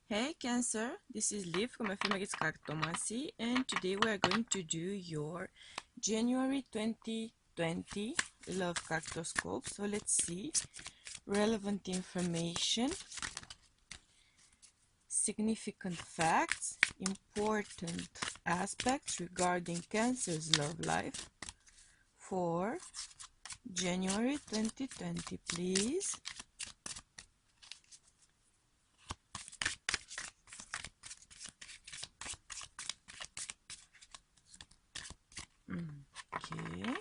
Hey Cancer, this is Liv from Unfulfilled Cartomancy, and today we are going to do your January 2020 Love Cartoscope. So let's see relevant information, significant facts, important aspects regarding Cancer's love life for January 2020, please. Okay.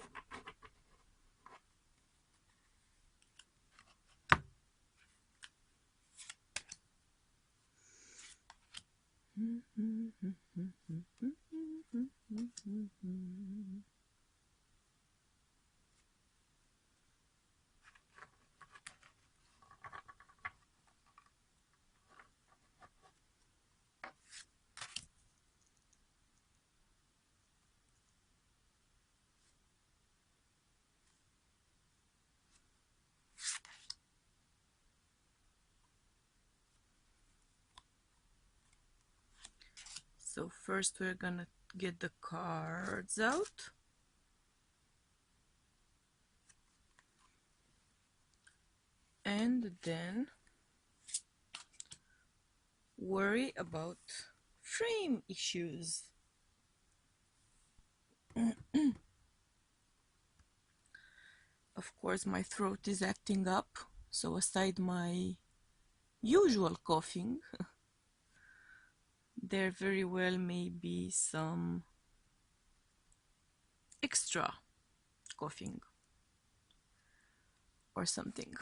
So first we're gonna get the cards out. And then worry about frame issues. Of course, my throat is acting up, so aside my usual coughing, there very well may be some extra coughing or something.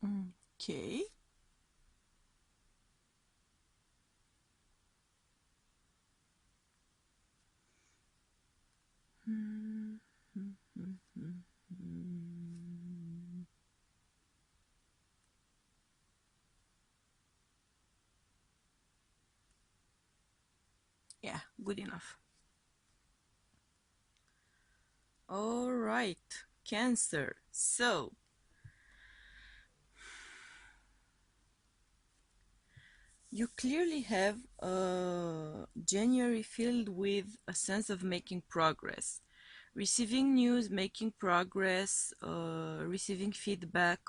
Okay. Yeah, good enough. All right, Cancer. So, you clearly have January filled with a sense of making progress, receiving news, making progress, receiving feedback.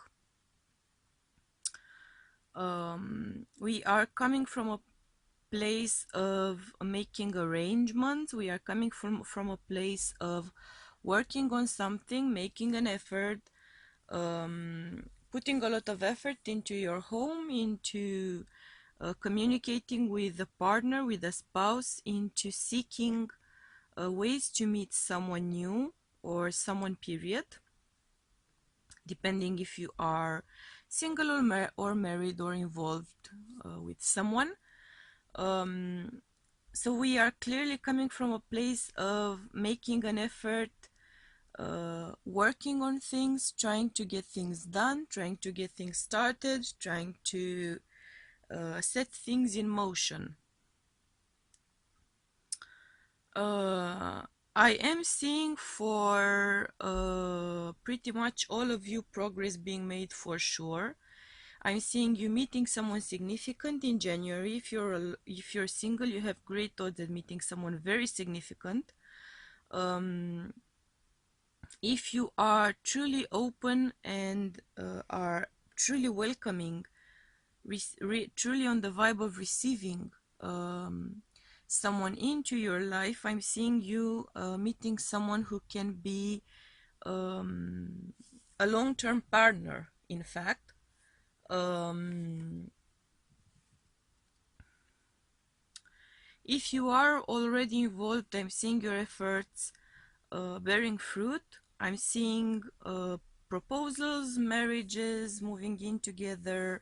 We are coming from a place of making arrangements. We are coming from a place of working on something, making an effort, putting a lot of effort into your home, into communicating with a partner, with a spouse, into seeking ways to meet someone new or someone, period, depending if you are single or married or involved with someone. So we are clearly coming from a place of making an effort, working on things, trying to get things done, trying to get things started, trying to set things in motion. I am seeing for pretty much all of you progress being made for sure. I'm seeing you meeting someone significant in January. If you're single, you have great odds at meeting someone very significant. If you are truly open and are truly welcoming, truly on the vibe of receiving someone into your life, I'm seeing you meeting someone who can be a long-term partner, in fact. If you are already involved, I'm seeing your efforts bearing fruit. I'm seeing proposals, marriages, moving in together,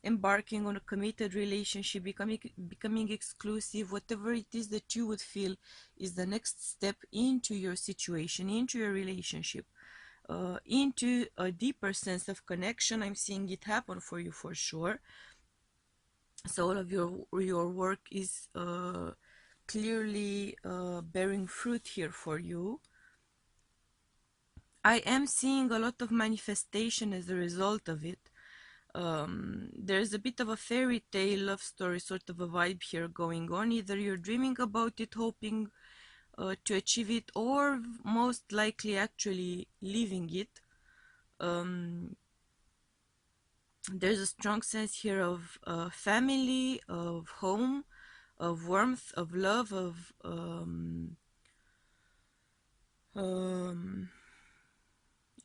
embarking on a committed relationship, becoming exclusive, whatever it is that you would feel is the next step into your situation, into your relationship, into a deeper sense of connection. I'm seeing it happen for you for sure. So all of your work is clearly bearing fruit here for you. I am seeing a lot of manifestation as a result of it. There's a bit of a fairy tale love story sort of a vibe here going on. Either you're dreaming about it, hoping to achieve it, or most likely actually living it. There's a strong sense here of family, of home, of warmth, of love, of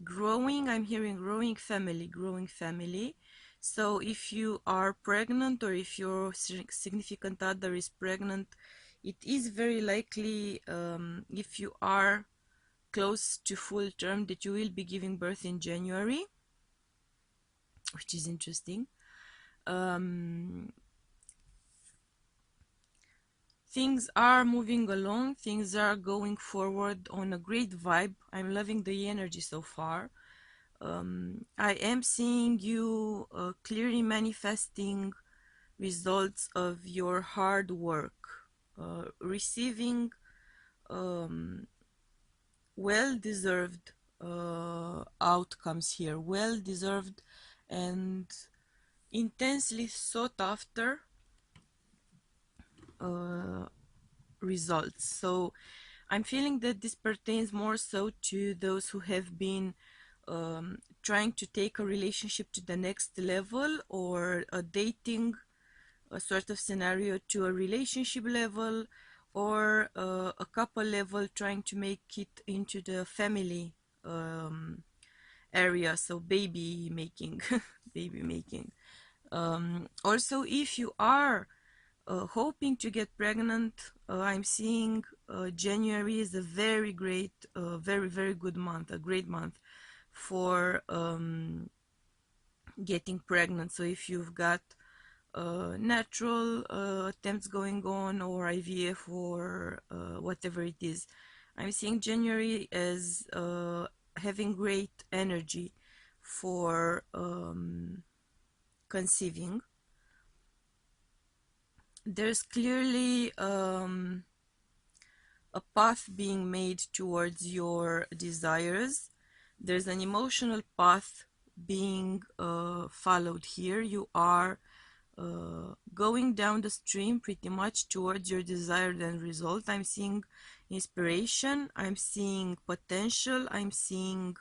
growing. I'm hearing growing family, growing family. So if you are pregnant, or if your significant other is pregnant, it is very likely, if you are close to full term, that you will be giving birth in January, which is interesting. Things are moving along, things are going forward on a great vibe. I'm loving the energy so far. I am seeing you clearly manifesting results of your hard work, receiving well-deserved outcomes here, well-deserved and intensely sought after results. So I'm feeling that this pertains more so to those who have been trying to take a relationship to the next level, or a dating a sort of scenario to a relationship level, or a couple level, trying to make it into the family area, so baby making. Baby making. Also, if you are hoping to get pregnant, I'm seeing January is a very great, very good month, a great month for getting pregnant. So if you've got natural attempts going on, or IVF, or whatever it is, I'm seeing January as having great energy for conceiving. There's clearly a path being made towards your desires. There's an emotional path being followed here. You are going down the stream pretty much towards your desired end result. I'm seeing inspiration, I'm seeing potential, I'm seeing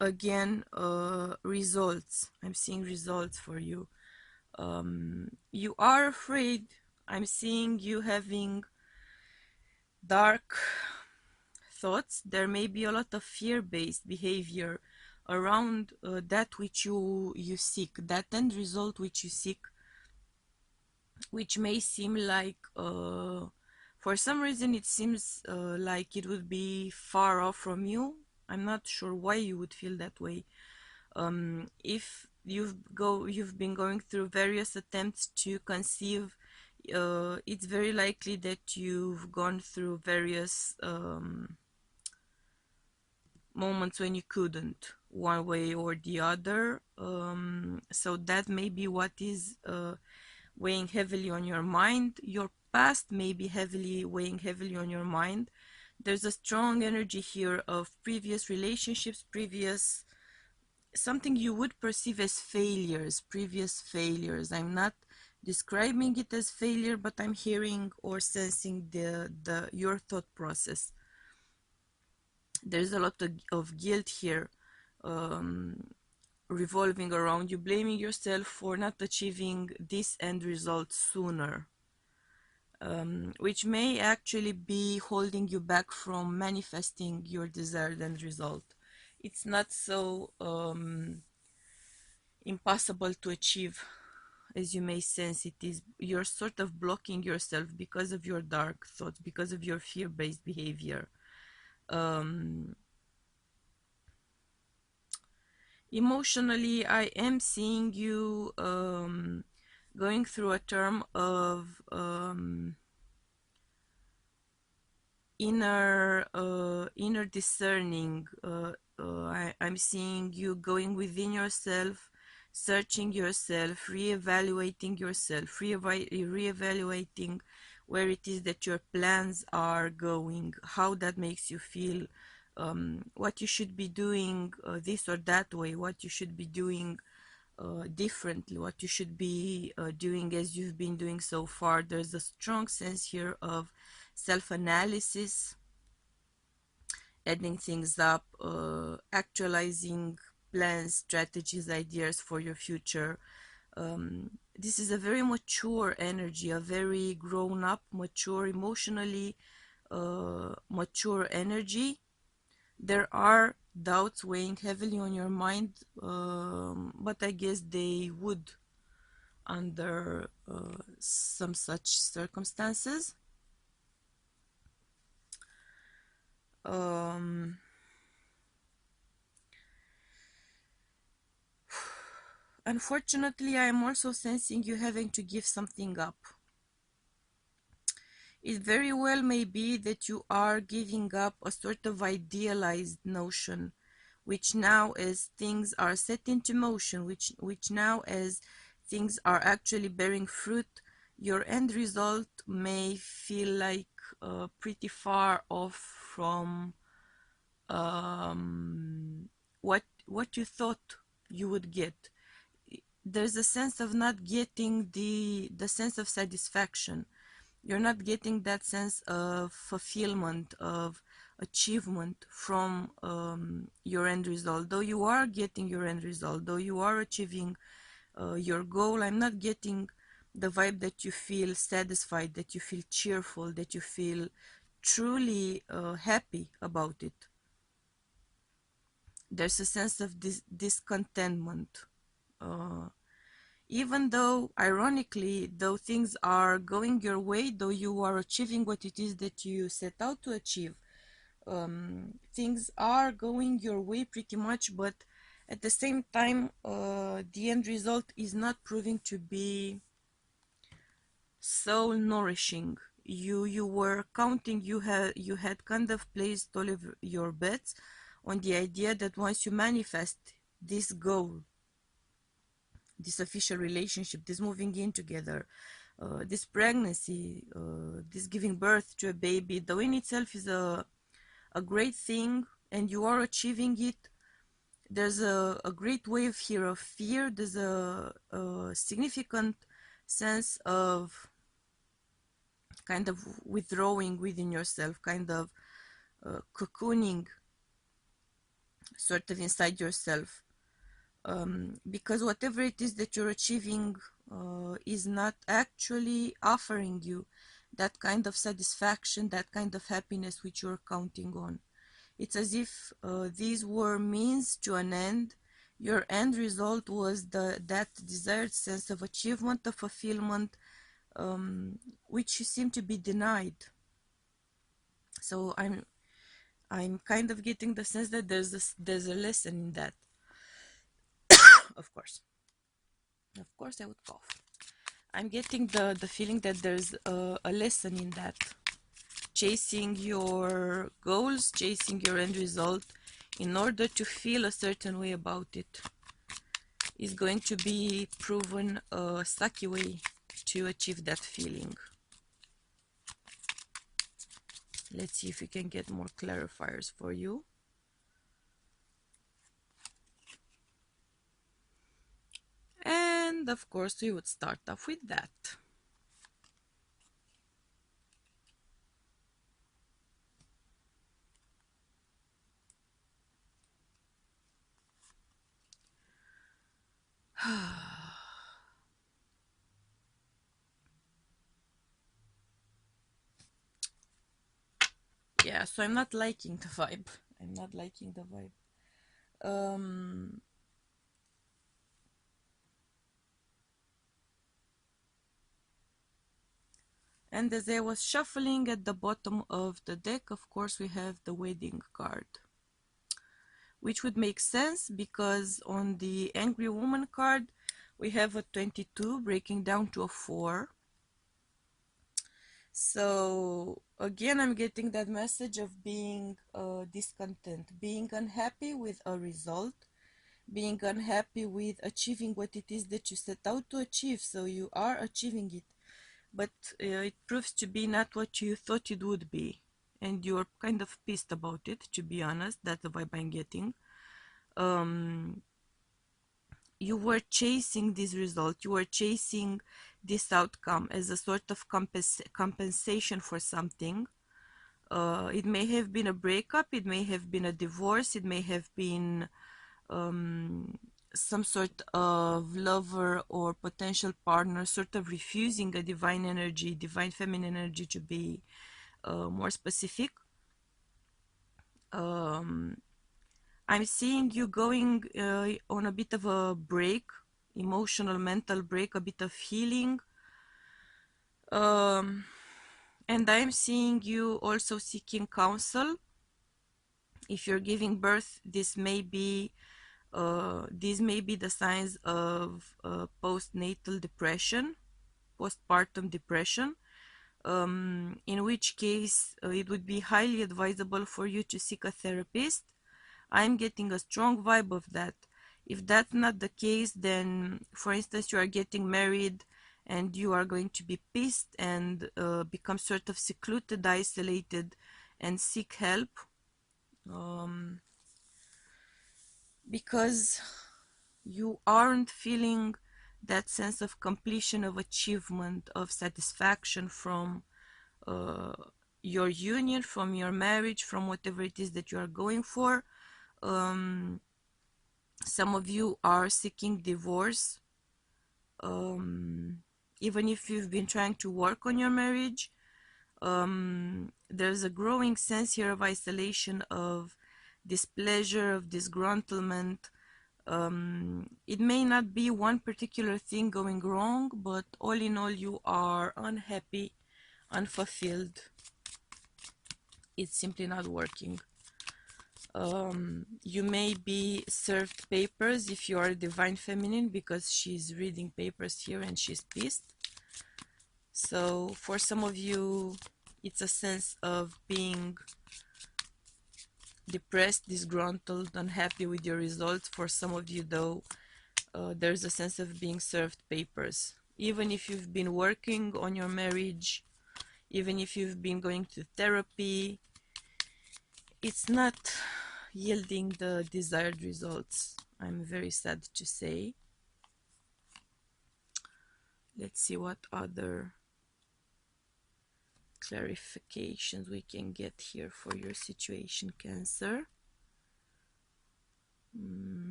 again results. I'm seeing results for you. You are afraid. I'm seeing you having dark thoughts. There may be a lot of fear-based behavior around that which you seek, that end result which you seek, which may seem like for some reason it seems like it would be far off from you. I'm not sure why you would feel that way. If you've been going through various attempts to conceive, it's very likely that you've gone through various moments when you couldn't, one way or the other. So that may be what is weighing heavily on your mind. Your past may be weighing heavily on your mind. There's a strong energy here of previous relationships, previous something you would perceive as failures, previous failures. I'm not describing it as failure, but I'm hearing or sensing your thought process. There's a lot of guilt here revolving around you, blaming yourself for not achieving this end result sooner, which may actually be holding you back from manifesting your desired end result. It's not so impossible to achieve as you may sense it is. You're sort of blocking yourself because of your dark thoughts, because of your fear-based behavior. Emotionally, I am seeing you going through a term of inner discerning. I'm seeing you going within yourself, searching yourself, reevaluating yourself, reevaluating where it is that your plans are going, how that makes you feel, what you should be doing this or that way, what you should be doing differently, what you should be doing as you've been doing so far. There's a strong sense here of self-analysis, adding things up, actualizing plans, strategies, ideas for your future. This is a very mature energy, a very grown-up, mature, emotionally mature energy. There are doubts weighing heavily on your mind, but I guess they would under some such circumstances. Unfortunately, I am also sensing you having to give something up. It very well may be that you are giving up a sort of idealized notion, which now as things are set into motion, which now as things are actually bearing fruit, your end result may feel like pretty far off from what you thought you would get. There's a sense of not getting the sense of satisfaction. You're not getting that sense of fulfillment, of achievement from your end result. Though you are getting your end result, though you are achieving your goal, I'm not getting the vibe that you feel satisfied, that you feel cheerful, that you feel truly happy about it. There's a sense of discontentment. Even though, ironically, though things are going your way, though you are achieving what it is that you set out to achieve, things are going your way pretty much, but at the same time, the end result is not proving to be so nourishing. You were counting, you had kind of placed all of your bets on the idea that once you manifest this goal, this official relationship, this moving in together, this pregnancy, this giving birth to a baby, though in itself is a great thing and you are achieving it, there's a great wave here of fear. There's a significant sense of kind of withdrawing within yourself, kind of cocooning sort of inside yourself. Because whatever it is that you're achieving is not actually offering you that kind of satisfaction, that kind of happiness which you're counting on. It's as if these were means to an end. Your end result was that desired sense of achievement, of fulfillment, which you seem to be denied. So I'm kind of getting the sense that there's a lesson in that. Of course I would cough. I'm getting the feeling that there's a lesson in that. Chasing your goals, chasing your end result in order to feel a certain way about it is going to be proven a sucky way to achieve that feeling. Let's see if we can get more clarifiers for you. And of course we would start off with that. Yeah, so I'm not liking the vibe. I'm not liking the vibe. And as I was shuffling at the bottom of the deck, of course, we have the wedding card, which would make sense because on the angry woman card, we have a 22 breaking down to a 4. So again, I'm getting that message of being discontent, being unhappy with a result, being unhappy with achieving what it is that you set out to achieve. So you are achieving it, but it proves to be not what you thought it would be. and you're kind of pissed about it, to be honest. That's the vibe I'm getting. You were chasing this result, you were chasing this outcome as a sort of compensation for something. It may have been a breakup, it may have been a divorce, it may have been some sort of lover or potential partner sort of refusing a divine energy, divine feminine energy, to be more specific. I'm seeing you going on a bit of a break, emotional, mental break, a bit of healing. And I'm seeing you also seeking counsel. If you're giving birth, this may be the signs of postnatal depression, postpartum depression. In which case it would be highly advisable for you to seek a therapist. I'm getting a strong vibe of that. If that's not the case, then for instance you are getting married and you are going to be pissed and become sort of secluded, isolated, and seek help, because you aren't feeling that sense of completion, of achievement, of satisfaction from your union, from your marriage, from whatever it is that you are going for. Some of you are seeking divorce. Even if you've been trying to work on your marriage, there's a growing sense here of isolation, of displeasure, of disgruntlement. It may not be one particular thing going wrong, but all in all, you are unhappy, unfulfilled. It's simply not working. You may be served papers if you are divine feminine, because she's reading papers here and she's pissed. So for some of you, it's a sense of being depressed, disgruntled, unhappy with your results. For some of you, though, there's a sense of being served papers. Even if you've been working on your marriage, even if you've been going to therapy, it's not yielding the desired results. I'm very sad to say. Let's see what other clarifications we can get here for your situation, Cancer.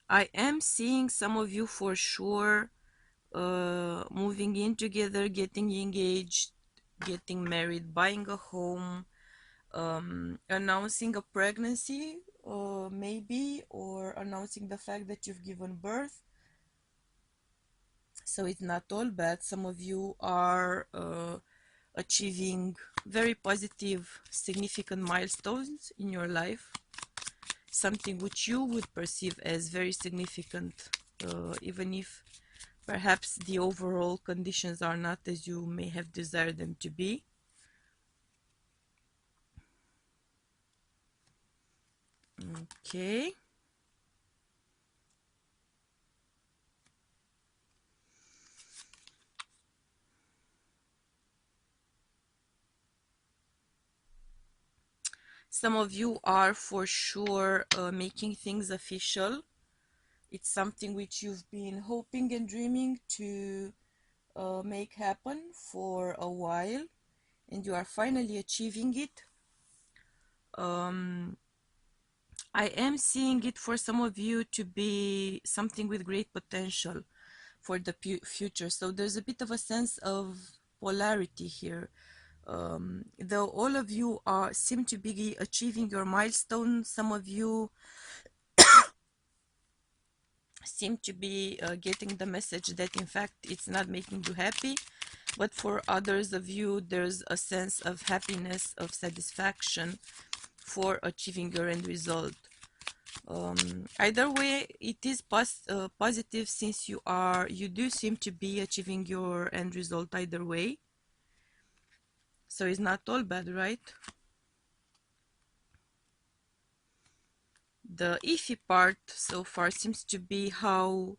I am seeing some of you for sure moving in together, getting engaged, getting married, buying a home, announcing a pregnancy, maybe, or announcing the fact that you've given birth. So it's not all bad. Some of you are achieving very positive, significant milestones in your life, something which you would perceive as very significant, even if perhaps the overall conditions are not as you may have desired them to be. Okay. Some of you are for sure making things official. It's something which you've been hoping and dreaming to make happen for a while, and you are finally achieving it. I am seeing it for some of you to be something with great potential for the future. So there's a bit of a sense of polarity here. Though all of you seem to be achieving your milestone, some of you seem to be getting the message that in fact it's not making you happy, but for others of you there's a sense of happiness, of satisfaction for achieving your end result. Either way, it is positive, since you do seem to be achieving your end result either way. So it's not all bad, right? The iffy part so far seems to be how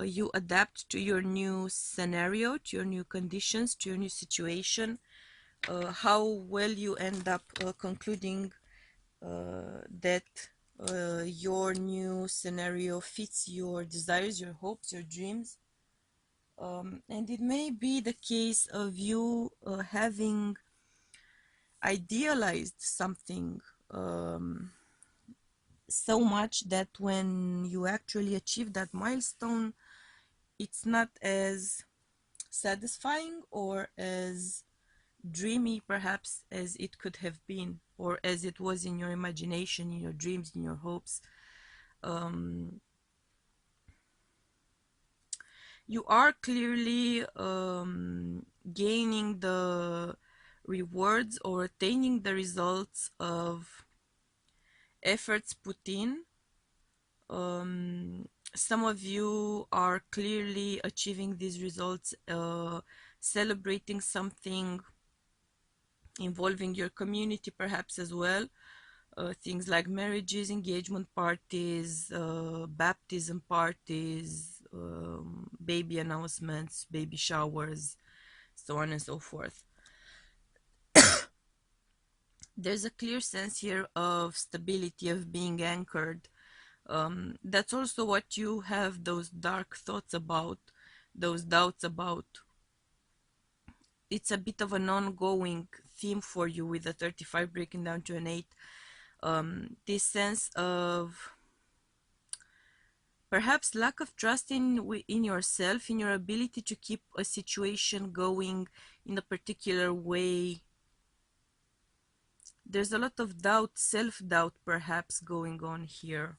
you adapt to your new scenario, to your new conditions, to your new situation, how well you end up concluding that your new scenario fits your desires, your hopes, your dreams. And it may be the case of you having idealized something so much that when you actually achieve that milestone, it's not as satisfying or as dreamy perhaps as it could have been, or as it was in your imagination, in your dreams, in your hopes. You are clearly gaining the rewards or attaining the results of efforts put in. Some of you are clearly achieving these results, celebrating something involving your community perhaps as well. Things like marriages, engagement parties, baptism parties, baby announcements, baby showers, so on and so forth. There's a clear sense here of stability, of being anchored. That's also what you have those dark thoughts about, those doubts about. It's a bit of an ongoing theme for you with the 35 breaking down to an 8. This sense of perhaps lack of trust in yourself, in your ability to keep a situation going in a particular way. There's a lot of doubt, self-doubt perhaps going on here.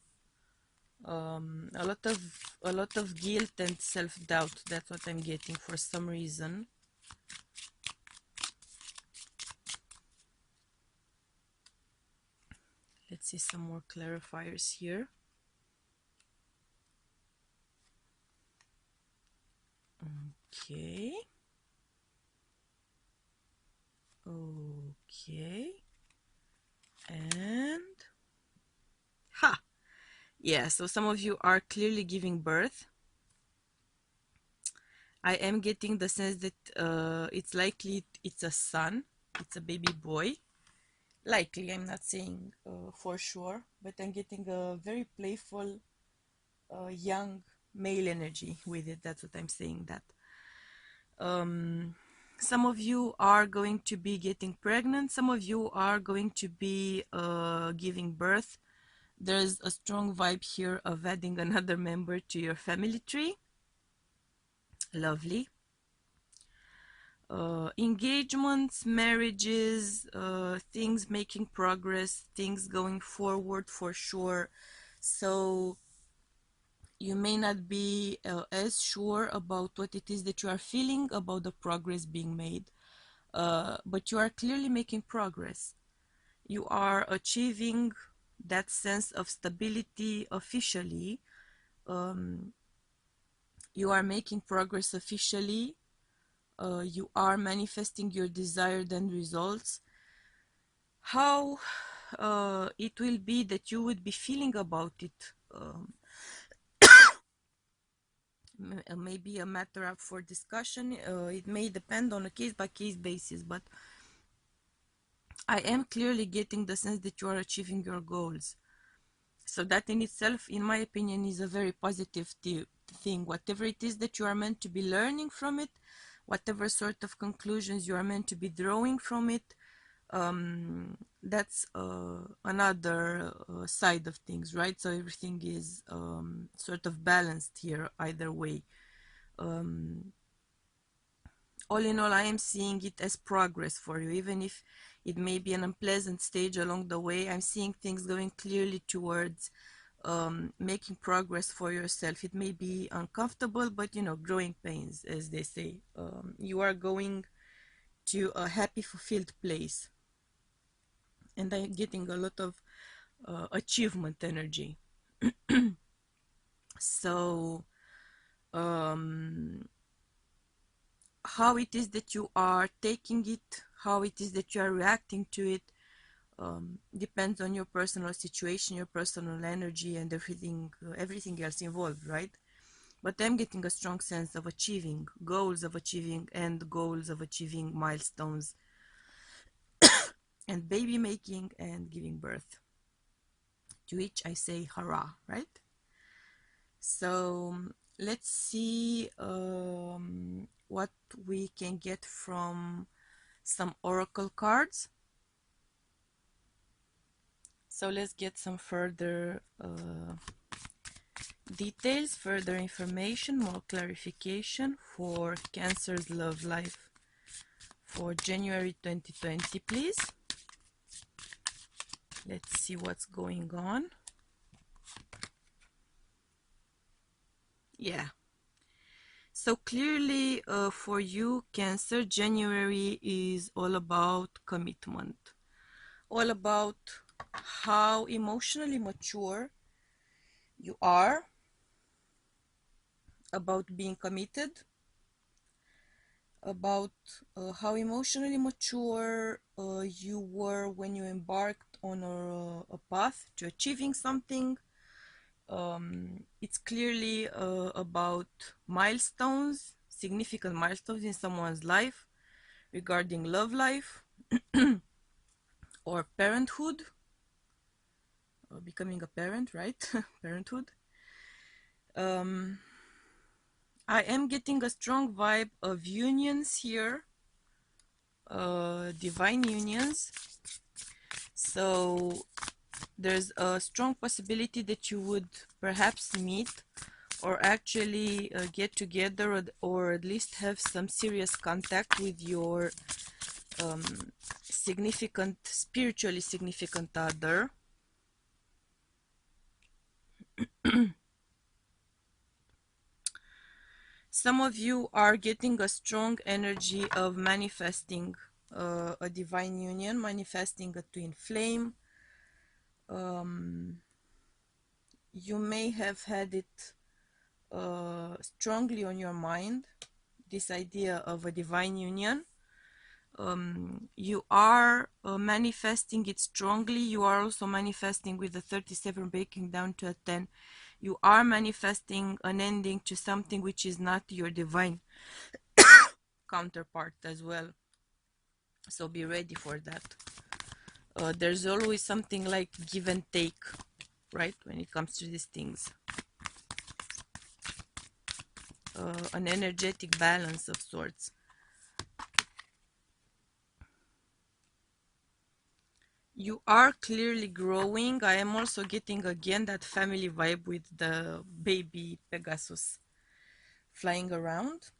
A lot of guilt and self-doubt. That's what I'm getting for some reason. Let's see some more clarifiers here. Okay. Okay. And ha! Yeah, so some of you are clearly giving birth. I am getting the sense that it's likely it's a son, it's a baby boy. Likely, I'm not saying for sure, but I'm getting a very playful, young male energy with it. That's what I'm saying. That some of you are going to be getting pregnant. Some of you are going to be giving birth. There's a strong vibe here of adding another member to your family tree. Lovely. Engagements, marriages, things making progress, things going forward for sure. So you may not be as sure about what it is that you are feeling about the progress being made, but you are clearly making progress. You are achieving that sense of stability officially. You are making progress officially. You are manifesting your desired end results. How it will be that you would be feeling about it may be a matter up for discussion. It may depend on a case-by-case basis, but I am clearly getting the sense that you are achieving your goals. So that in itself, in my opinion, is a very positive thing. Whatever it is that you are meant to be learning from it, whatever sort of conclusions you are meant to be drawing from it, that's another side of things, right? So everything is sort of balanced here either way. All in all, I am seeing it as progress for you, even if it may be an unpleasant stage along the way. I'm seeing things going clearly towards making progress for yourself. It may be uncomfortable, but you know, growing pains, as they say. You are going to a happy, fulfilled place. And I'm getting a lot of achievement energy. So, how it is that you are taking it, how it is that you are reacting to it, depends on your personal situation, your personal energy, and everything else involved, right? But I'm getting a strong sense of achieving goals, of achieving end goals, of achieving milestones, and baby making and giving birth, to which I say hurrah, right? So let's see what we can get from some oracle cards. So let's get some further details, further information, more clarification for Cancer's love life for January 2020, please. Let's see what's going on. Yeah. So clearly for you, Cancer, January is all about commitment, all about how emotionally mature you are, about being committed, about how emotionally mature you were when you embarked on a path to achieving something. It's clearly about milestones, significant milestones in someone's life regarding love life or parenthood, or becoming a parent, right? Parenthood. I am getting a strong vibe of unions here, divine unions. So there's a strong possibility that you would perhaps meet or actually get together, or at least have some serious contact with your spiritually significant other. Some of you are getting a strong energy of manifesting a divine union, manifesting a twin flame. You may have had it strongly on your mind, this idea of a divine union. You are manifesting it strongly. You are also manifesting with the 37 breaking down to a 10. You are manifesting an ending to something which is not your divine counterpart as well. So be ready for that. There's always something like give and take, right, when it comes to these things. An energetic balance of sorts. You are clearly growing. I am also getting again that family vibe with the baby Pegasus flying around.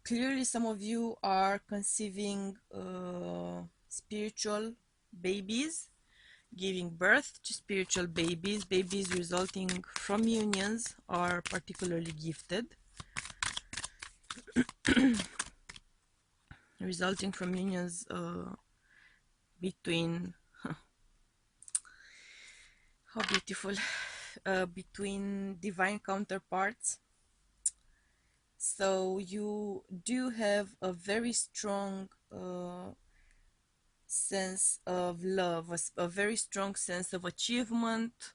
Clearly some of you are conceiving spiritual babies, giving birth to spiritual babies. Babies resulting from unions are particularly gifted. Resulting from unions between how beautiful, between divine counterparts. So you do have a very strong sense of love, a very strong sense of achievement.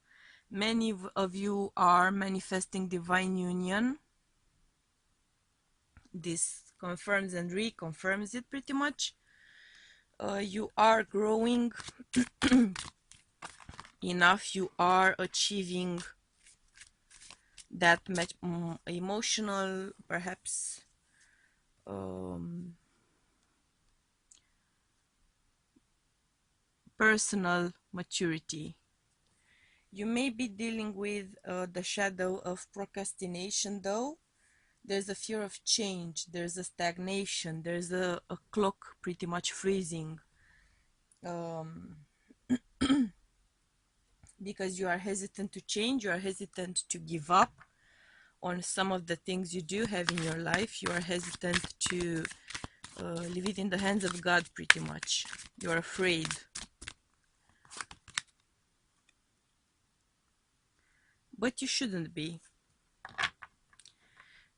Many of you are manifesting divine union. This confirms and reconfirms it pretty much. You are growing enough. You are achieving that emotional, perhaps personal maturity. You may be dealing with the shadow of procrastination, though. There's a fear of change, there's a stagnation, there's a clock pretty much freezing, because you are hesitant to change, you are hesitant to give up on some of the things you do have in your life. You are hesitant to leave it in the hands of God pretty much. You're afraid. But you shouldn't be.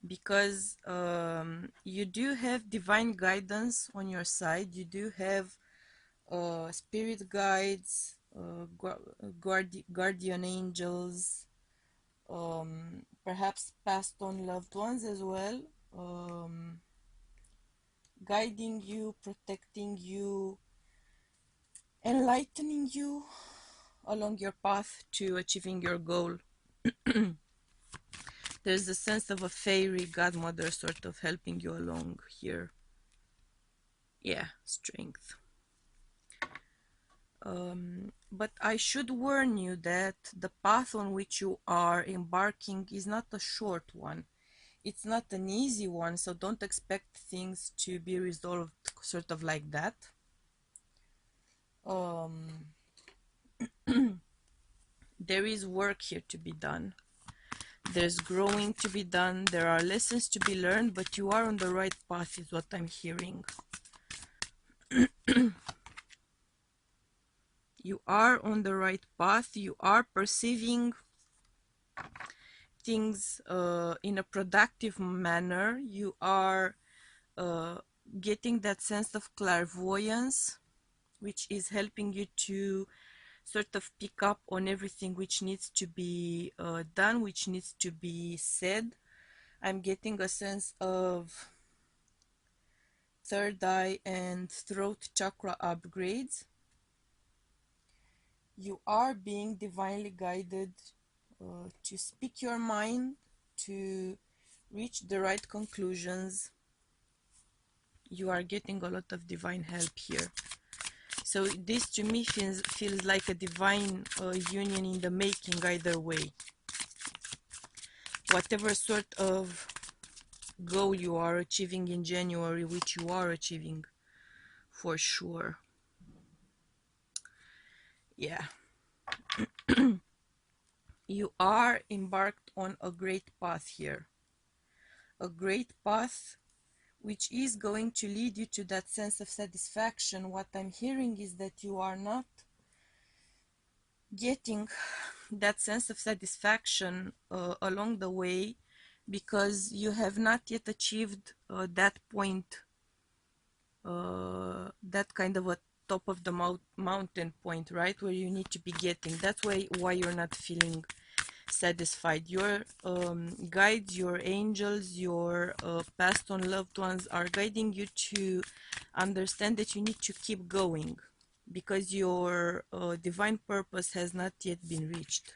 because you do have divine guidance on your side. You do have spirit guides, guardian angels, perhaps passed on loved ones as well, guiding you, protecting you, enlightening you along your path to achieving your goal. There's a sense of a fairy godmother sort of helping you along here. Yeah, strength. But I should warn you that the path on which you are embarking is not a short one. It's not an easy one, so don't expect things to be resolved sort of like that. There is work here to be done. There's growing to be done. There are lessons to be learned, but you are on the right path is what I'm hearing. You are on the right path. You are perceiving things in a productive manner. You are getting that sense of clairvoyance, which is helping you to sort of pick up on everything which needs to be done, which needs to be said. I'm getting a sense of third eye and throat chakra upgrades. You are being divinely guided to speak your mind, to reach the right conclusions. You are getting a lot of divine help here. So this to me feels like a divine union in the making either way. Whatever sort of goal you are achieving in January, which you are achieving for sure. Yeah. You are embarked on a great path here. A great path which is going to lead you to that sense of satisfaction. What I'm hearing is that you are not getting that sense of satisfaction along the way because you have not yet achieved that point, that kind of a top of the mountain point, right, where you need to be getting. That's why you're not feeling satisfied. Your guides, your angels, your passed on loved ones are guiding you to understand that you need to keep going because your divine purpose has not yet been reached.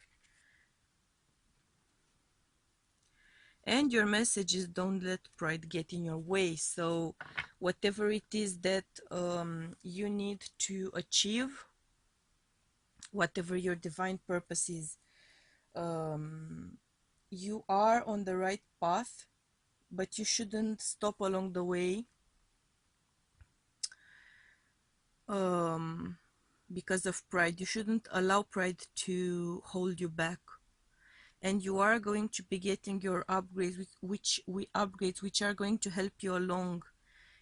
And your message is don't let pride get in your way. So whatever it is that you need to achieve, whatever your divine purpose is, you are on the right path, but you shouldn't stop along the way because of pride. You shouldn't allow pride to hold you back. And you are going to be getting your upgrades, which are going to help you along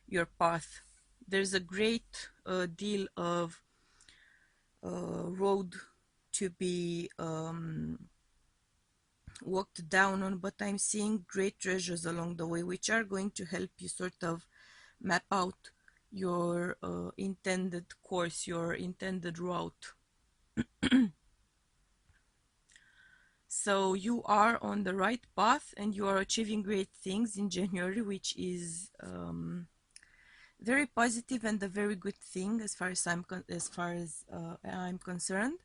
your path. There's a great deal of road to be walked down on, but I'm seeing great treasures along the way, which are going to help you sort of map out your intended course, your intended route. So you are on the right path and you are achieving great things in January, which is very positive and a very good thing as far as I'm concerned.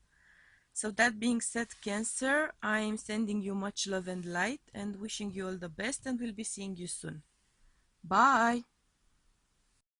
So that being said, Cancer, I am sending you much love and light and wishing you all the best, and we'll be seeing you soon. Bye.